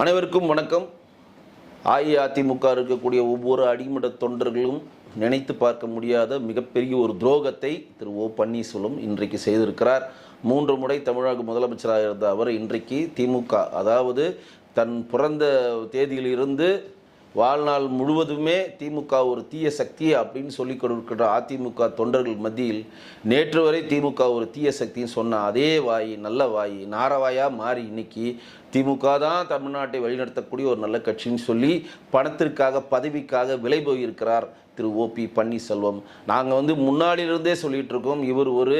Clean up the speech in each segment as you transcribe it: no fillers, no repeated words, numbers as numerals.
அனைவருக்கும் வணக்கம். அஇஅதிமுக இருக்கக்கூடிய ஒவ்வொரு அடிமட்ட தொண்டர்களும் நினைத்து பார்க்க முடியாத மிகப்பெரிய ஒரு துரோகத்தை திரு ஓ பன்னீர்செல்வம் இன்றைக்கு செய்திருக்கிறார். 3 முறை தமிழக முதலமைச்சராக இருந்த அவர் இன்றைக்கு திமுக, அதாவது தன் பிறந்த தேதியிலிருந்து வாழ்நாள் முழுவதுமே திமுக ஒரு தீய சக்தி அப்படின்னு சொல்லி கொடுக்கிற அதிமுக தொண்டர்கள் மத்தியில் நேற்று வரை திமுக ஒரு தீய சக்தின்னு சொன்ன அதே வாய், நல்ல வாய், நாரவாயாக மாறி இன்னைக்கு திமுக தான் தமிழ்நாட்டை வழிநடத்தக்கூடிய ஒரு நல்ல கட்சின்னு சொல்லி பணத்திற்காக பதவிக்காக விலை போயிருக்கிறார் திரு ஓ பி பன்னீர்செல்வம். நாங்கள் முன்னாடியிலிருந்தே சொல்லிகிட்டு இருக்கோம், இவர் ஒரு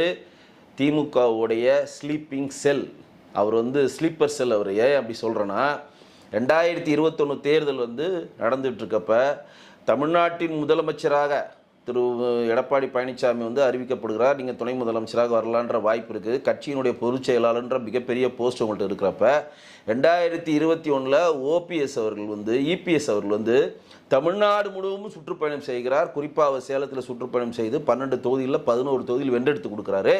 திமுகவுடைய ஸ்லீப்பிங் செல். அவர் ஸ்லீப்பர் செல். அவர் ஏன் அப்படி சொல்கிறேன்னா, 2021 தேர்தல் நடந்துகிட்ருக்கப்ப தமிழ்நாட்டின் முதலமைச்சராக திரு எடப்பாடி பழனிசாமி அறிவிக்கப்படுகிறார். நீங்கள் துணை முதலமைச்சராக வரலான்ற வாய்ப்பு இருக்குது. கட்சியினுடைய பொதுச் செயலாளர்ன்ற மிகப்பெரிய போஸ்ட் உங்கள்கிட்ட இருக்கிறப்ப 2021 ஓபிஎஸ் அவர்கள் இபிஎஸ் அவர்கள் தமிழ்நாடு முழுவதும் சுற்றுப்பயணம் செய்கிறார். குறிப்பாக அவர் சேலத்தில் சுற்றுப்பயணம் செய்து 12 தொகுதியில் 11 தொகுதியில் வென்றெடுத்து கொடுக்குறாரு.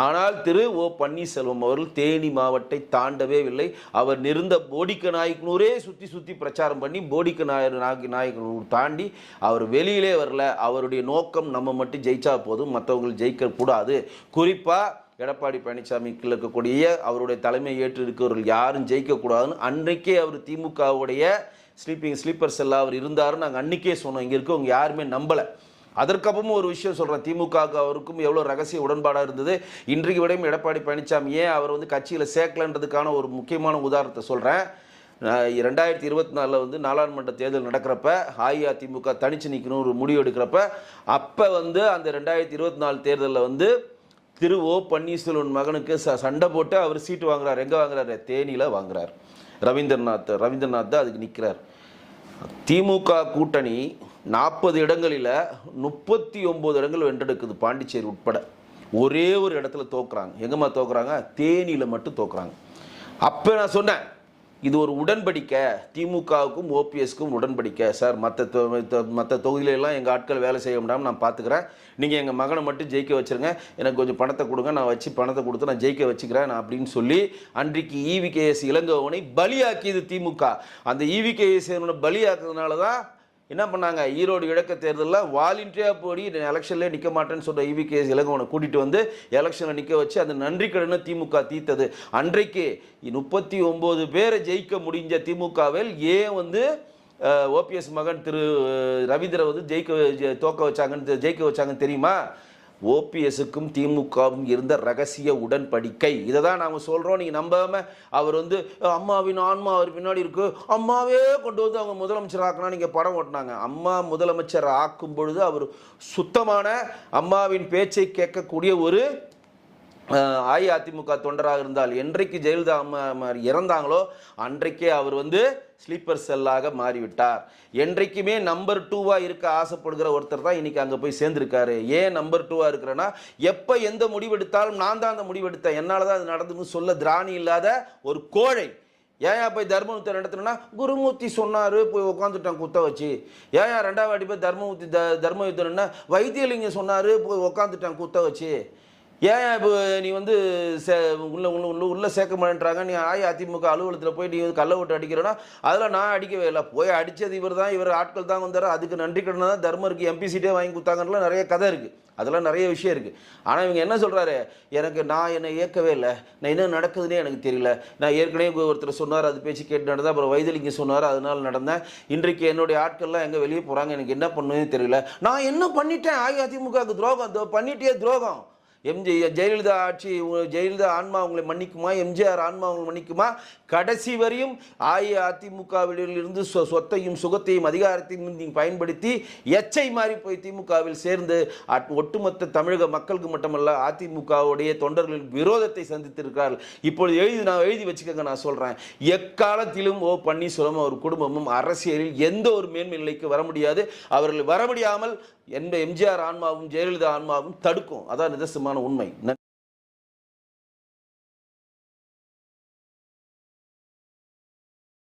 ஆனால் திரு ஓ பன்னீர்செல்வம் அவர்கள் தேனி மாவட்டத்தை தாண்டவே இல்லை. அவர் நிறந்த போடிக்க நாயக்கனூரே சுற்றி பிரச்சாரம் பண்ணி போடிக்க நாயக்கனூர் தாண்டி அவர் வெளியிலே வரல. அவருடைய நோக்கம் நம்ம மட்டும் ஜெயிச்சா போதும், மற்றவர்கள் ஜெயிக்க கூடாது. குறிப்பாக எடப்பாடி பழனிசாமிக்கு இருக்கக்கூடிய அவருடைய தலைமை ஏற்று இருக்கிறவர்கள் யாரும் ஜெயிக்கக்கூடாதுன்னு அன்றைக்கே அவர் திமுகவுடைய ஸ்லீப்பர் செல்லாக அவர் இருந்தாருன்னு நாங்கள் அன்றைக்கே சொன்னோம். இங்கே இருக்கவங்க யாருமே நம்பலை. அதற்கப்புறமும் ஒரு விஷயம் சொல்கிறேன், திமுக அவருக்கும் எவ்வளோ ரகசிய உடன்பாடாக இருந்தது. இன்றைக்கு விடையும் எடப்பாடி பழனிசாமி ஏன் அவர் கட்சியில் சேர்க்கலன்றதுக்கான ஒரு முக்கியமான உதாரணத்தை சொல்கிறேன். 2024 நாடாளுமன்ற தேர்தல் நடக்கிறப்ப அஇஅதிமுக தனிச்சு நிற்கணும் ஒரு முடிவு எடுக்கிறப்ப அப்போ அந்த 2024 தேர்தலில் திரு ஓ பன்னீர்செல்வம் மகனுக்கு சண்டை போட்டு அவர் சீட்டு வாங்குறார். எங்கே வாங்குறாரு? தேனியில் வாங்குறார். ரவீந்திரநாத் தான் அதுக்கு நிற்கிறார். திமுக கூட்டணி 40 இடங்களில் 39 இடங்கள் வென்றெடுக்குது, பாண்டிச்சேரி உட்பட. ஒரே ஒரு இடத்துல தோக்குறாங்க. எங்கம்மா தோக்குறாங்க? தேனியில் மட்டும் தோக்குறாங்க. அப்போ நான் சொன்னேன், இது ஒரு உடன்படிக்கை, திமுகவுக்கும் ஓபிஎஸ்க்கும் உடன்படிக்கை சார். மற்ற தொகுதியிலெல்லாம் எங்கள் ஆட்கள் வேலை செய்ய முடியாமல் நான் பார்த்துக்கிறேன். நீங்கள் எங்கள் மகனை மட்டும் ஜெயிக்க வச்சுருங்க, எனக்கு கொஞ்சம் பணத்தை கொடுங்க, நான் வச்சு பணத்தை கொடுத்து நான் ஜெயிக்க வச்சுக்கிறேன் நான் அப்படின்னு சொல்லி அன்றைக்கு இவிகேஎஸ் இளங்கோவனை பலியாக்கியது திமுக. அந்த இவிகேஎஸ் பலியாக்குறதுனால தான் என்ன பண்ணாங்க, ஈரோடு கிழக்கு தேர்தலில் வாலண்டியாக போடி எலெக்ஷன்லேயே நிற்க மாட்டேன்னு சொல்கிற இவிகேஎஸ் இளங்கோவனை கூட்டிகிட்டு எலெக்ஷனில் நிற்க வச்சு அந்த நன்றி கடனை திமுக தீர்த்தது. அன்றைக்கு 39 பேரை ஜெயிக்க முடிஞ்ச திமுகவில் ஏன் ஓபிஎஸ் மகன் திரு ரவீந்திர ஜெயிக்க வச்சாங்கன்னு தெரியுமா? ஓபிஎஸ்க்கும் திமுகவும் இருந்த ரகசிய உடன்படிக்கை. இதை தான் நாங்கள் சொல்கிறோம். நீங்கள் நம்பாமல் அவர் அம்மாவின் ஆன்மா அவர் பின்னாடி இருக்கு, அம்மாவே கொண்டு அவங்க முதலமைச்சர் ஆக்கினா நீங்கள் படம் ஓட்டினாங்க. அம்மா முதலமைச்சர் ஆக்கும் பொழுது அவர் சுத்தமான அம்மாவின் பேச்சை கேட்கக்கூடிய ஒரு அஇஅதிமுக தொண்டராக இருந்தால், என்றைக்கு ஜெயலலிதா அம்மா இறந்தாங்களோ அன்றைக்கே அவர் ஸ்லீப்பர் செல்லாக மாறிவிட்டார். என்றைக்குமே நம்பர் 2வாக இருக்க ஆசைப்படுகிற ஒருத்தர் தான் இன்னைக்கு அங்கே போய் சேர்ந்திருக்காரு. ஏன் நம்பர் 2வாக இருக்கிறேன்னா, எப்போ எந்த முடிவெடுத்தாலும் நான் தான் அந்த முடிவெடுத்தேன், என்னால் தான் அது நடந்துன்னு சொல்ல திராணி இல்லாத ஒரு கோழை. ஏன் போய் தர்மபுத்தி நடத்தணும்னா, குருமூர்த்தி சொன்னார் போய் உட்காந்துட்டான் குத்த வச்சு. ஏன் 2வது வாட்டி போய் தர்மயுத்தம்னா, வைத்தியலிங்கம் சொன்னார் போய் உட்காந்துட்டான் குத்த வச்சு. ஏன் இப்போ நீ உள்ள சேர்க்க மாட்டேன்றாங்க, நீ அஇஅதிமுக அலுவலகத்தில் போய் நீ கள்ள விட்டு அடிக்கிறேன்னா அதெல்லாம் நான் அடிக்கவே இல்லை, போய் அடித்தது இவர் ஆட்கள் தான் வந்தார், அதுக்கு நன்றி கடனை தான் தர்மருக்கு எம்பி சீட்டே வாங்கி கொடுத்தாங்கலாம் நிறைய கதை இருக்குது, அதெல்லாம் நிறைய விஷயம் இருக்குது. ஆனால் இவங்க என்ன சொல்கிறாரு, என்னை இயக்கவே இல்லை, நான் என்ன நடக்குதுன்னே எனக்கு தெரியல, நான் ஏற்கனவே ஒருத்தர் சொன்னார் அது பேச்சு கேட்டு நடந்தேன், அப்புறம் வைத்தியலிங்கம் சொன்னார் அதனால் நடந்தேன், இன்றைக்கு என்னுடைய ஆட்கள்லாம் எங்கே வெளியே போகிறாங்க, எனக்கு என்ன பண்ணுன்னு தெரியல, நான் என்ன பண்ணிட்டேன், அஇஅதிமுகவுக்கு துரோகம் பண்ணிட்டே துரோகம். ஜெயலலிதா ஆன்மா உங்களை மன்னிக்குமா? எம்ஜிஆர் ஆன்மா உங்களை மன்னிக்குமா? கடைசி வரையும் அஇஅதிமுகவிலிருந்து சொத்தையும் சுகத்தையும் அதிகாரத்தையும் நீங்கள் பயன்படுத்தி எச்சை மாறி போய் திமுகவில் சேர்ந்து ஒட்டுமொத்த தமிழக மக்களுக்கு மட்டுமல்ல அதிமுகவுடைய தொண்டர்களின் விரோதத்தை சந்தித்திருக்கிறார்கள். இப்பொழுது நான் எழுதி வச்சுக்கோங்க, நான் சொல்கிறேன், எக்காலத்திலும் ஓ பன்னீர்செல்வம் அவர் குடும்பமும் அரசியலில் எந்த ஒரு மேன்மை நிலைக்கு வர முடியாது. அவர்கள் வர முடியாமல் எம்ஜிஆர் ஆன்மாவும் ஜெயலலிதா ஆன்மாவும் தடுக்கும். அதான் நிதர்சனமான உண்மை.